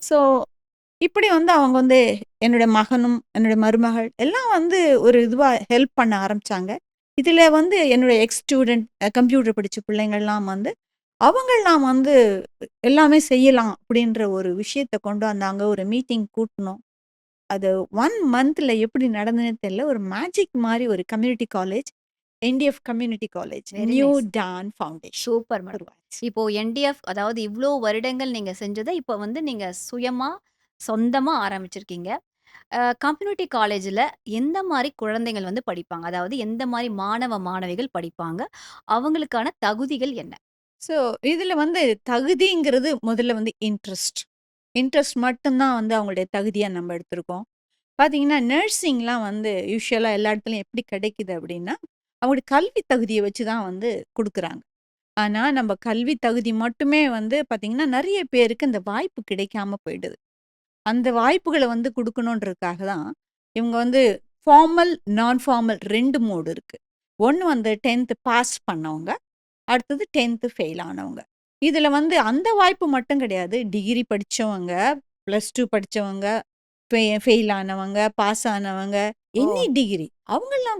So, இப்படி வந்து அவங்க வந்து என்னுடைய மகனும், என்னுடைய மருமகள் எல்லாம் வந்து ஒரு இதுவா ஹெல்ப் பண்ண ஆரம்பிச்சாங்க. இதில வந்து என்னுடைய எக்ஸ் ஸ்டூடண்ட் கம்ப்யூட்டர் படிச்ச பிள்ளைங்கள்லாம் வந்து, அவங்கள்லாம் வந்து எல்லாமே செய்யலாம் அப்படின்ற ஒரு விஷயத்த கொண்டு வந்தாங்க. ஒரு மீட்டிங் கூட்டுனோம். அது 1 மந்த்ல எப்படி நடந்ததுன்னு தெரியல. ஒரு மேஜிக் மாரி ஒரு community college, NDF community college, very new nice. Dhan Foundation super madam. உருவாச்சு. இப்போ என்டிஎஃப் அதாவது இவ்ளோ வருடங்கள் நீங்க செஞ்சத, இப்ப வந்து நீங்க சுயமா, சொந்தமா ஆரம்பிச்சிருக்கீங்க. கம்யூனிட்டி காலேஜ்ல எந்த மாரி குழந்தைகள் வந்து படிப்பாங்க? அதாவது எந்த மாரி மாணவ, மாணவிகள் படிப்பாங்க? அவங்களுக்கான தகுதிகள் என்ன? ஸோ, இதில வந்து தகுதிங்கிறது முதல்ல வந்து இன்ட்ரெஸ்ட். இன்ட்ரெஸ்ட் மட்டும் தான் வந்து அவங்களுடைய தகுதியா நம்ம எடுத்திருக்கோம். பார்த்தீங்கன்னா, நர்சிங்லாம் வந்து யூசுவலா எல்லா இடத்துலயும் எப்படி கிடைக்குது அப்படின்னா, அவங்களுடைய கல்வி தகுதிய வச்சு தான் வந்து குடுக்குறாங்க. ஆனா, நம்ம கல்வி தகுதி மட்டுமே வந்து பார்த்தீங்கன்னா, நெறைய பேருக்கு இந்த வாய்ப்பு கிடைக்காம போயிடுது. அந்த வாய்ப்புகள வந்து குடுக்கணுன்றதுக்காக தான், இவங்க வந்து ஃபார்மல், நான் ஃபார்மல் 2 மோடு இருக்கு. ஒண்ணு வந்து 10த் பாஸ் பண்ணவங்க. அடுத்தது 10த் ஃபெயில் ஆனவங்க. இதுல வந்து அந்த வாய்ப்பு மட்டும் கிடையாது. டிகிரி படிச்சவங்க, +2 படிச்சவங்க, ஃபெயில் ஆனவங்க, பாஸ் ஆனவங்க, ஓ! எனி டிகிரி அவங்கலாம்